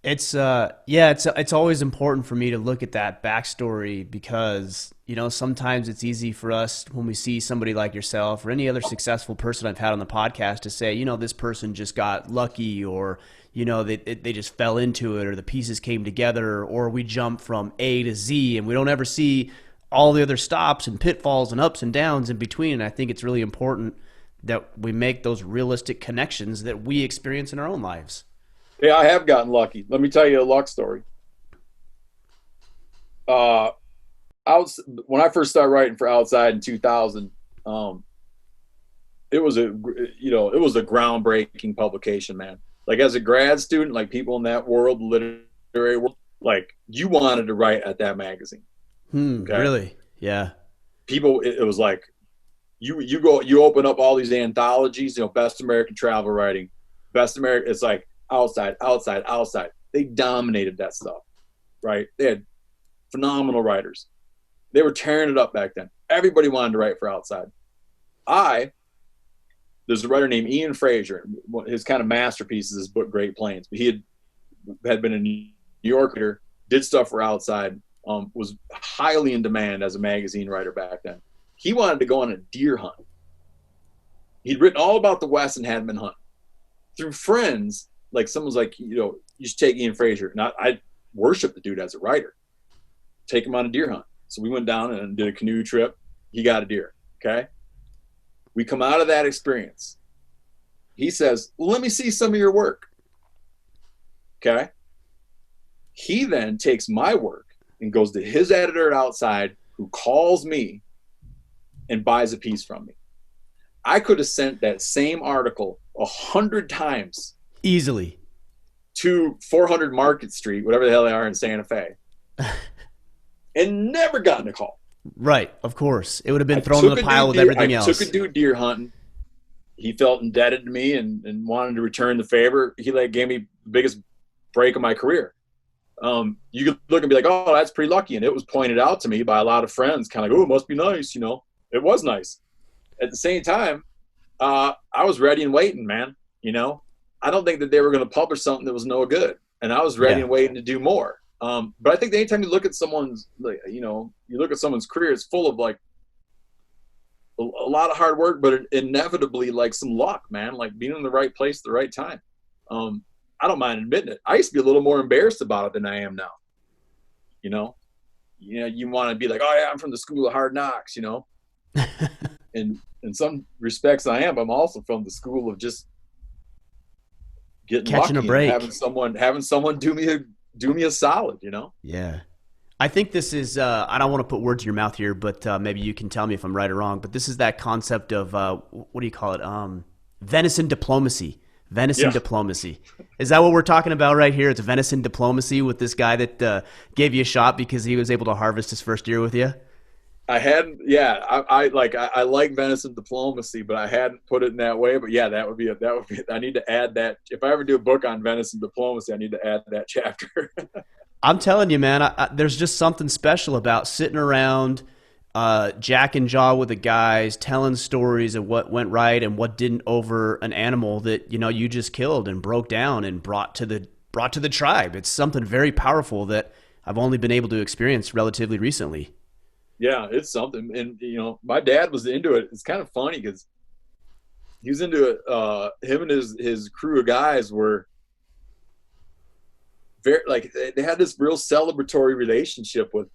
It's it's always important for me to look at that backstory because, you know, sometimes it's easy for us when we see somebody like yourself or any other successful person I've had on the podcast to say, you know, this person just got lucky, or, you know, they just fell into it, or the pieces came together, or we jump from A to Z and we don't ever see all the other stops and pitfalls and ups and downs in between. And I think it's really important that we make those realistic connections that we experience in our own lives. Yeah, I have gotten lucky. Let me tell you a luck story. When I first started writing for Outside in 2000, it was a groundbreaking publication, man. Like, as a grad student, like, people in that world, literary world, like, you wanted to write at that magazine. Okay? Really? Yeah. People, it was like, you open up all these anthologies, you know, Best American Travel Writing, Best American, it's like, Outside. They dominated that stuff, right? They had phenomenal writers. They were tearing it up back then. Everybody wanted to write for Outside. There's a writer named Ian Fraser. His kind of masterpiece is his book, Great Plains. But he had been a New Yorker, did stuff for Outside, was highly in demand as a magazine writer back then. He wanted to go on a deer hunt. He'd written all about the West and hadn't been hunting. Through friends, like, someone's like, you know, you should take Ian Fraser. And I worship the dude as a writer. Take him on a deer hunt. So we went down and did a canoe trip. He got a deer. Okay. We come out of that experience. He says, well, let me see some of your work. Okay. He then takes my work and goes to his editor at Outside, who calls me and buys a piece from me. I could have sent that same article 100 times easily to 400 Market Street, whatever the hell they are in Santa Fe, and never gotten a call. Right, of course. It would have been thrown in the pile with everything else. I took a dude deer hunting. He felt indebted to me and wanted to return the favor. He gave me the biggest break of my career. You could look and be like, oh, that's pretty lucky. And it was pointed out to me by a lot of friends, kind of like, oh, it must be nice. You know, it was nice. At the same time, I was ready and waiting, man. You know, I don't think that they were going to publish something that was no good. And I was ready and waiting to do more. But I think that anytime you look at someone's, you look at someone's career, it's full of like a lot of hard work, but inevitably like some luck, man, like being in the right place at the right time. I don't mind admitting it. I used to be a little more embarrassed about it than I am now. You know, you want to be like, oh yeah, I'm from the school of hard knocks, you know, and in some respects I am, but I'm also from the school of just getting catching lucky a break, and having someone do me a solid, you know? Yeah. I think this is, I don't want to put words in your mouth here, but maybe you can tell me if I'm right or wrong, but this is that concept of, what do you call it? Venison diplomacy. Diplomacy. Is that what we're talking about right here? It's venison diplomacy with this guy that gave you a shot because he was able to harvest his first deer with you? I like venison diplomacy, but I hadn't put it in that way. But yeah, that would be I need to add that. If I ever do a book on venison diplomacy, I need to add that chapter. I'm telling you, man, there's just something special about sitting around, jack and jaw with the guys, telling stories of what went right and what didn't over an animal that, you know, you just killed and broke down and brought to the tribe. It's something very powerful that I've only been able to experience relatively recently. Yeah, it's something. And, you know, my dad was into it. It's kind of funny because he was into it. Him and his crew of guys were very, like, they had this real celebratory relationship with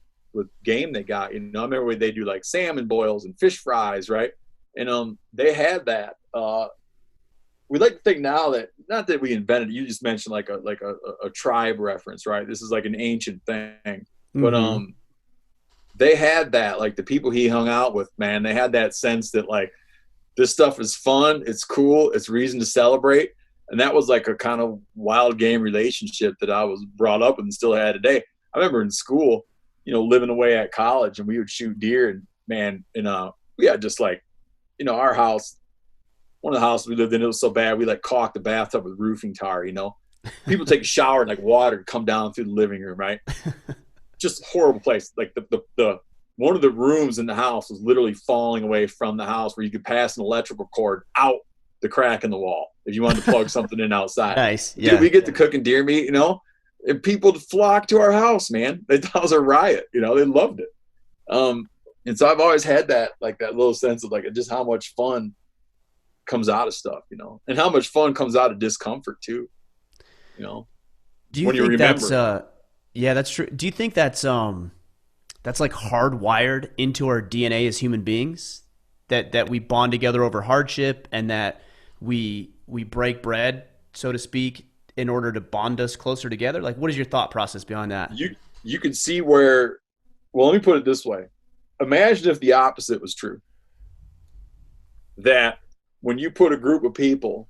game they got. You know, I remember when they do like salmon boils and fish fries, right? And they had that. we like to think now that, not that we invented it, you just mentioned like a tribe reference, right? This is like an ancient thing. But Mm-hmm. they had that, like the people he hung out with, man, they had that sense that like this stuff is fun, it's cool, it's reason to celebrate. And that was like a kind of wild game relationship that I was brought up with and still had today. I remember in school, living away at college, and we would shoot deer, and man, we had just like, our house, one of the houses we lived in, it was so bad we like caulked the bathtub with roofing tar. People take a shower and like water would come down through the living room, right? Just a horrible place. Like the one of the rooms in the house was literally falling away from the house, where you could pass an electrical cord out the crack in the wall if you wanted to plug something in outside. Nice. Yeah. Dude, we get to cooking deer meat, and people flock to our house, man. They thought it was a riot. They loved it. And so I've always had that, like that little sense of like just how much fun comes out of stuff, and how much fun comes out of discomfort too, Do you when you think remember. yeah, that's true. Do you think that's like hardwired into our DNA as human beings, that we bond together over hardship, and that we break bread, so to speak, in order to bond us closer together? Like, what is your thought process behind that? You can see where, well, let me put it this way. Imagine if the opposite was true. That when you put a group of people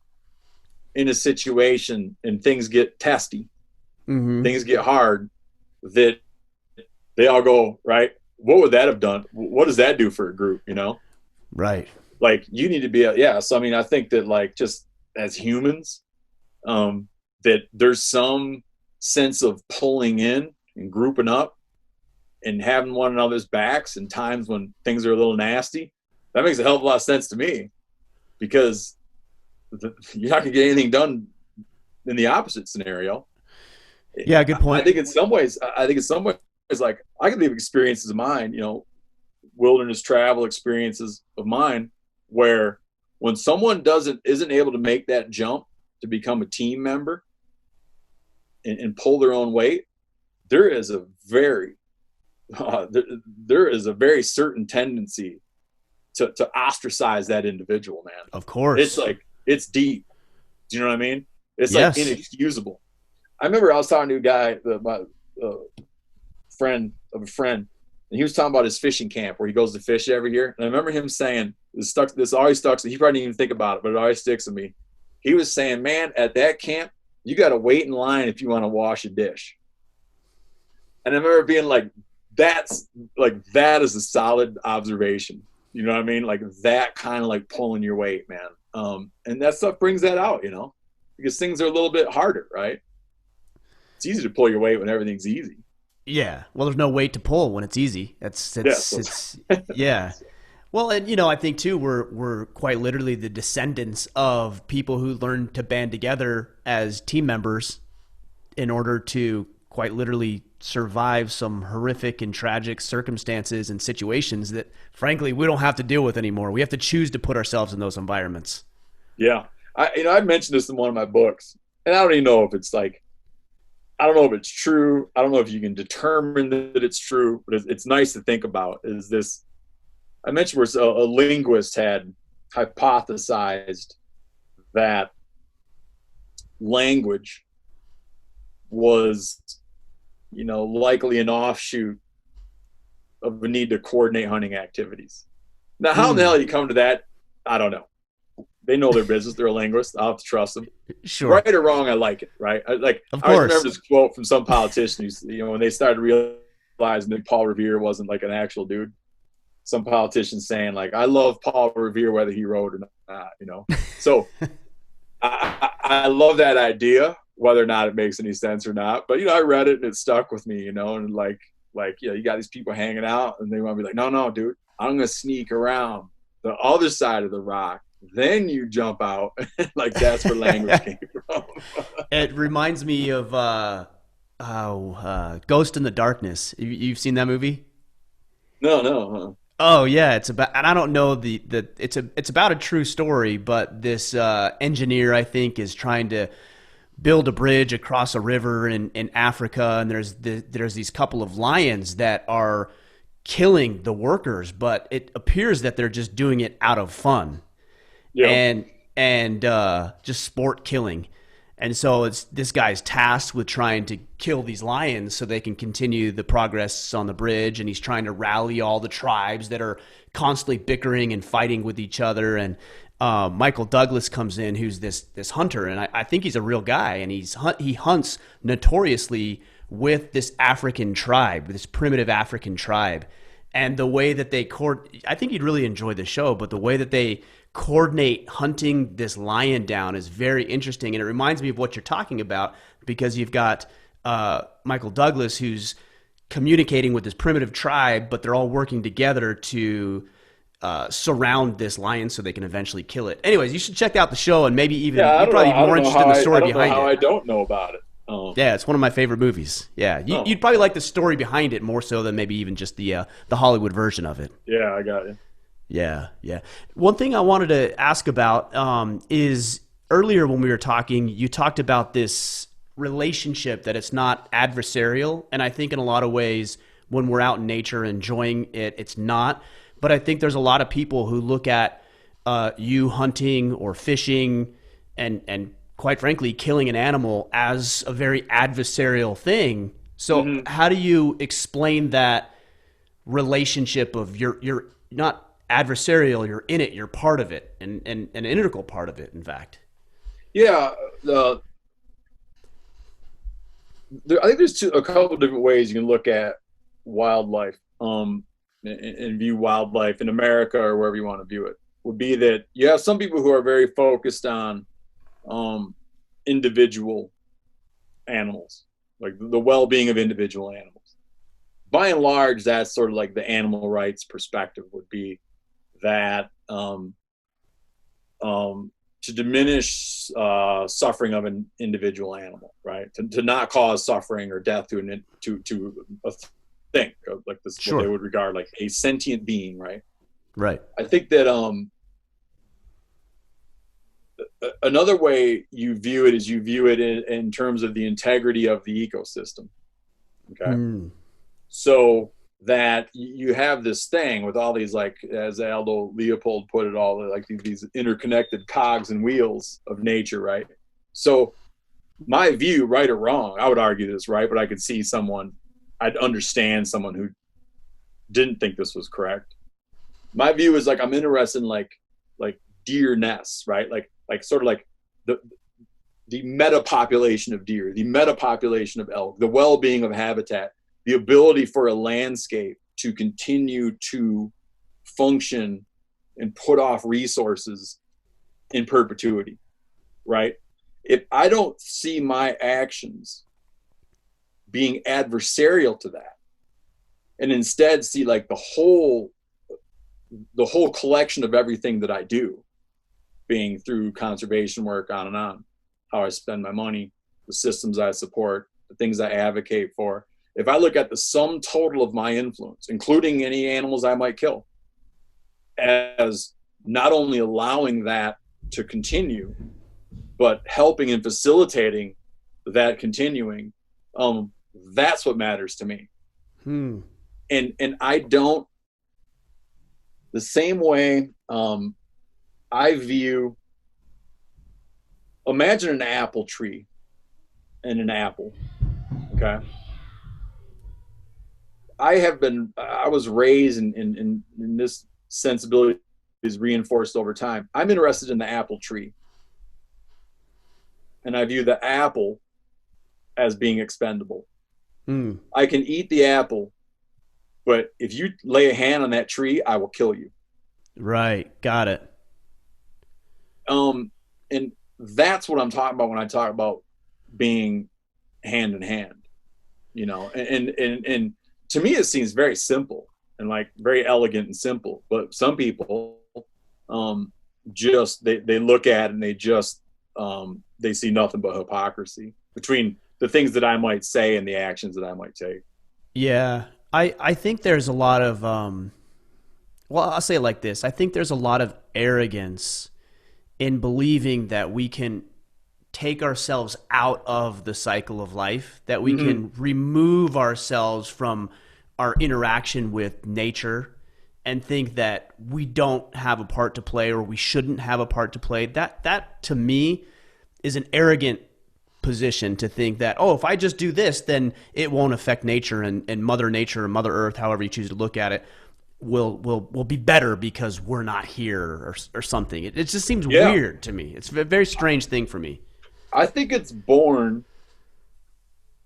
in a situation and things get testy, Mm-hmm. things get hard, that they all go, right, what would that have done? What does that do for a group, Right. Like you need to be, so I mean, I think that like just as humans, that there's some sense of pulling in and grouping up and having one another's backs in times when things are a little nasty. That makes a hell of a lot of sense to me, because you're not gonna get anything done in the opposite scenario. Yeah, good I point. think in some ways, like I can leave experiences of mine, wilderness travel experiences of mine, where when someone isn't able to make that jump to become a team member and pull their own weight, there is a very there is a very certain tendency to ostracize that individual, man. Of course. It's like, it's deep. Do you know what I mean? It's Yes. like inexcusable. I remember I was talking to a guy, my friend of a friend, and he was talking about his fishing camp where he goes to fish every year. And I remember him saying, this always stuck, he probably didn't even think about it, but it always sticks with me. He was saying, man, at that camp, you got to wait in line if you want to wash a dish. And I remember being like, that is a solid observation. You know what I mean? Like that kind of like pulling your weight, man. And that stuff brings that out, because things are a little bit harder, right? It's easy to pull your weight when everything's easy. Yeah. Well, there's no weight to pull when it's easy. It's yeah. Well, and I think too, we're quite literally the descendants of people who learned to band together as team members in order to quite literally survive some horrific and tragic circumstances and situations that, frankly, we don't have to deal with anymore. We have to choose to put ourselves in those environments. Yeah. I mentioned this in one of my books, and I don't even know if it's like, I don't know if it's true. I don't know if you can determine that it's true, but it's nice to think about. Is this, I mentioned where a linguist had hypothesized that language was, likely an offshoot of a need to coordinate hunting activities. Now, how in the hell you come to that? I don't know. They know their business. They're a linguist. I'll have to trust them. Sure. Right or wrong, I like it, right? Of I always course. remember this quote from some politician who, when they started realizing that Paul Revere wasn't like an actual dude. Some politician saying like, I love Paul Revere whether he wrote or not, So I love that idea, whether or not it makes any sense or not. But, I read it and it stuck with me, and like, you got these people hanging out and they want to be like, no, dude, I'm going to sneak around the other side of the rock. Then you jump out. Like that's where language came from. It reminds me of Ghost in the Darkness. You've seen that movie? No. Oh yeah, it's about, and I don't know it's about a true story, but this engineer, I think, is trying to build a bridge across a river in Africa, and there's these couple of lions that are killing the workers, but it appears that they're just doing it out of fun. Yeah. And and just sport killing. And so it's this guy's tasked with trying to kill these lions so they can continue the progress on the bridge. And he's trying to rally all the tribes that are constantly bickering and fighting with each other. And Michael Douglas comes in, who's this hunter, and I think he's a real guy, and he hunts notoriously with this African tribe, this primitive African tribe. And the way that they I think you'd really enjoy the show, but the way that they coordinate hunting this lion down is very interesting. And it reminds me of what you're talking about, because you've got Michael Douglas, who's communicating with this primitive tribe, but they're all working together to surround this lion so they can eventually kill it. Anyways, you should check out the show, and maybe even you're probably more interested in the story behind it. I don't know about it. Yeah, it's one of my favorite movies. Yeah, you'd probably like the story behind it more so than maybe even just the Hollywood version of it. Yeah, I got you. Yeah. One thing I wanted to ask about is earlier when we were talking, you talked about this relationship, that it's not adversarial. And I think in a lot of ways, when we're out in nature enjoying it, it's not. But I think there's a lot of people who look at you hunting or fishing and quite frankly, killing an animal as a very adversarial thing. So how do you explain that relationship of you're not adversarial, you're in it, you're part of it, and an integral part of it, in fact? Yeah. I think there's a couple of different ways you can look at wildlife and view wildlife in America or wherever you want to view it. Would be that you have some people who are very focused on individual animals, like the well-being of individual animals. By and large, that's sort of like the animal rights perspective, would be that to diminish suffering of an individual animal, right? To not cause suffering or death to a thing, like this, sure, what they would regard like a sentient being, right? Right. I think that another way you view it is you view it in terms of the integrity of the ecosystem. Okay. So that you have this thing with all these, like, as Aldo Leopold put it, all like these interconnected cogs and wheels of nature, right? So my view, right or wrong, I would argue this, right? But I could see I'd understand someone who didn't think this was correct. My view is like, I'm interested in like deer nests, right? Like sort of like the meta population of deer, the meta population of elk, the well-being of habitat, the ability for a landscape to continue to function and put off resources in perpetuity, right? If I don't see my actions being adversarial to that, and instead see like the whole collection of everything that I do being through conservation work, on and on, how I spend my money, the systems I support, the things I advocate for. If I look at the sum total of my influence, including any animals I might kill, as not only allowing that to continue, but helping and facilitating that continuing, that's what matters to me. And I don't, the same way I view, imagine an apple tree and an apple, okay? I was raised in this sensibility is reinforced over time. I'm interested in the apple tree. And I view the apple as being expendable. I can eat the apple, but if you lay a hand on that tree, I will kill you. Right. Got it. And that's what I'm talking about when I talk about being hand in hand, you know, and to me, it seems very simple and like very elegant and simple, but some people, just, they look at it and they just, they see nothing but hypocrisy between the things that I might say and the actions that I might take. Yeah. I think there's a lot of, well, I'll say it like this. I think there's a lot of arrogance in believing that we can take ourselves out of the cycle of life, that we can remove ourselves from our interaction with nature and think that we don't have a part to play or we shouldn't have a part to play, that to me is an arrogant position to think that, oh, if I just do this, then it won't affect nature, and Mother Nature or Mother Earth, however you choose to look at it, will be better because we're not here or something. It just seems weird to me. It's a very strange thing for me. I think it's born,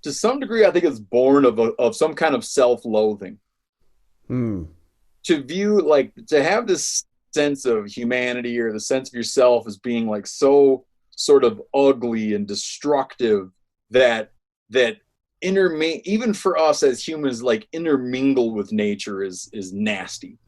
to some degree, I think it's born of some kind of self-loathing. To view, like, to have this sense of humanity or the sense of yourself as being like so sort of ugly and destructive that even for us as humans, like, intermingle with nature is nasty.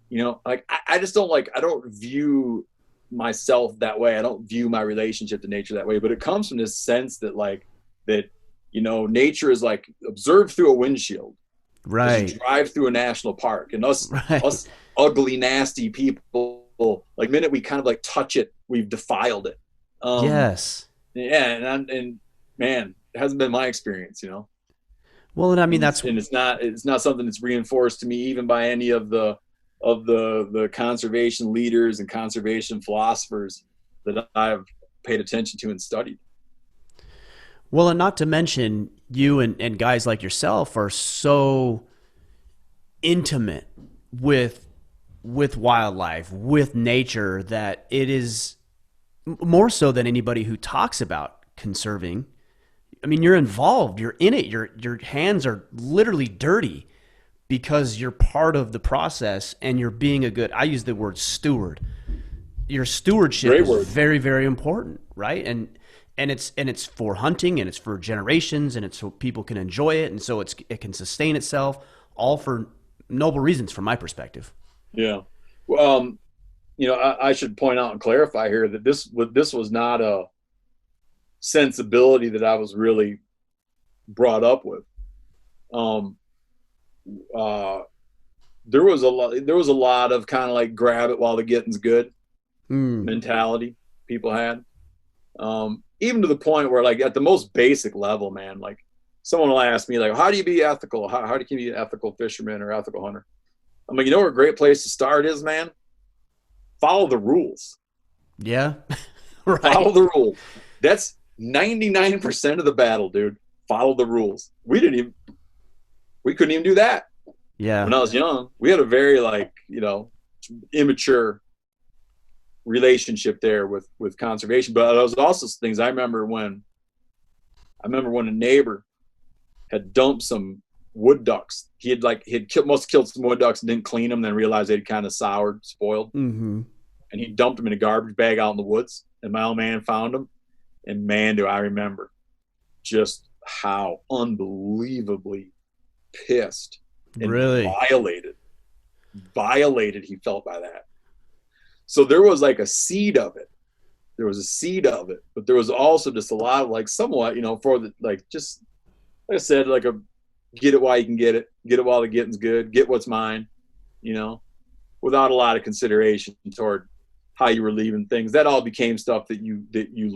You know, like, I just don't like, I don't view myself that way. I don't view my relationship to nature that way, but it comes from this sense that, like, that, you know, nature is like observed through a windshield. Right. You drive through a national park, and us ugly, nasty people, like, minute we kind of like touch it, we've defiled it. Yes. Yeah. And man, it hasn't been my experience, you know? Well, and I mean, it's not something that's reinforced to me even by any of the conservation leaders and conservation philosophers that I've paid attention to and studied. Well, and not to mention, you and guys like yourself are so intimate with wildlife, with nature, that it is more so than anybody who talks about conserving. I mean, you're involved, you're in it, your hands are literally dirty because you're part of the process, and you're being a good, I use the word steward. Your stewardship is very, very important, right? And it's for hunting, and it's for generations, and it's so people can enjoy it, and so it can sustain itself, all for noble reasons from my perspective. Yeah. Well, you know, I should point out and clarify here that this was not a sensibility that I was really brought up with. There was a lot of kind of like grab it while the getting's good mentality people had. Even to the point where, like, at the most basic level, man, like, someone will ask me, like, how do you be ethical? How do you be an ethical fisherman or ethical hunter? I'm like, you know where a great place to start is, man? Follow the rules. Yeah. Right. Follow the rules. That's 99% of the battle, dude. Follow the rules. We couldn't even do that. Yeah. When I was young, we had a very, like, you know, immature relationship there with conservation. But there was also things I remember when a neighbor had dumped some wood ducks. He must have killed some wood ducks and didn't clean them, then realized they'd kind of soured, spoiled. Mm-hmm. And he dumped them in a garbage bag out in the woods, and my old man found them. And man, do I remember just how unbelievably pissed and violated he felt by that. So there was like a seed of it. But there was also just a lot of, like, somewhat, you know, for the, like, just like I said, like, a get it while you can get it while the getting's good, get what's mine, you know, without a lot of consideration toward how you were leaving things. That all became stuff that you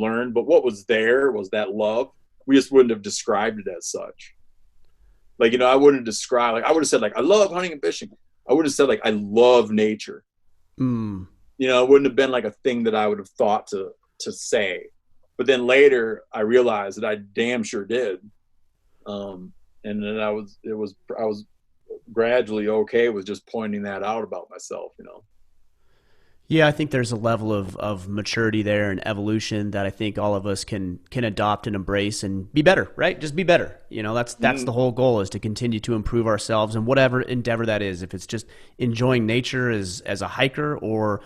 learned. But what was there was that love. We just wouldn't have described it as such. Like, you know, I wouldn't describe, like, I would have said, like, I love hunting and fishing. I would have said, like, I love nature. You know, it wouldn't have been like a thing that I would have thought to say. But then later I realized that I damn sure did. And then I was gradually okay with just pointing that out about myself, you know. Yeah, I think there's a level of maturity there and evolution that I think all of us can adopt and embrace and be better, right? Just be better. You know, that's the whole goal, is to continue to improve ourselves in whatever endeavor that is. If it's just enjoying nature as a hiker, or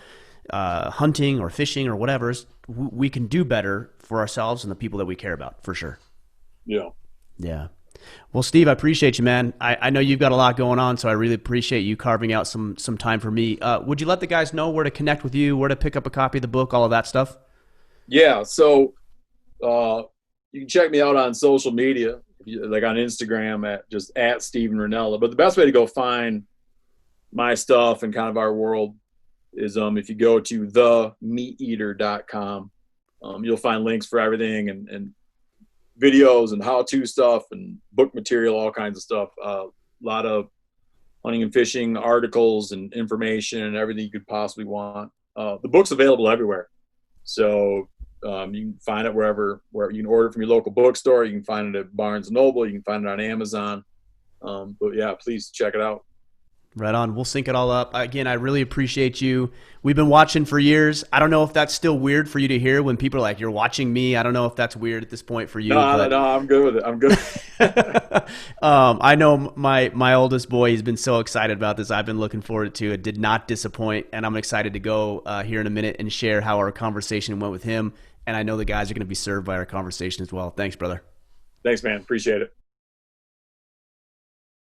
hunting or fishing or whatever, we can do better for ourselves and the people that we care about, for sure. Yeah. Yeah. Well, Steve, I appreciate you, man. I know you've got a lot going on, so I really appreciate you carving out some time for me. Would you let the guys know where to connect with you, where to pick up a copy of the book, all of that stuff? Yeah. So you can check me out on social media, like on Instagram at Steven Rinella. But the best way to go find my stuff and kind of our world is if you go to themeateater.com. You'll find links for everything, and videos and how-to stuff and book material, all kinds of stuff. A lot of hunting and fishing articles and information and everything you could possibly want. The book's available everywhere. So you can find it where you can order it from your local bookstore. You can find it at Barnes and Noble. You can find it on Amazon. But yeah, please check it out. Right on. We'll sync it all up. Again, I really appreciate you. We've been watching for years. I don't know if that's still weird for you to hear when people are like, you're watching me. I don't know if that's weird at this point for you. No, I'm good with it. I'm good. I know my oldest boy, he's been so excited about this. I've been looking forward to it. Did not disappoint. And I'm excited to go here in a minute and share how our conversation went with him. And I know the guys are going to be served by our conversation as well. Thanks, brother. Thanks, man. Appreciate it.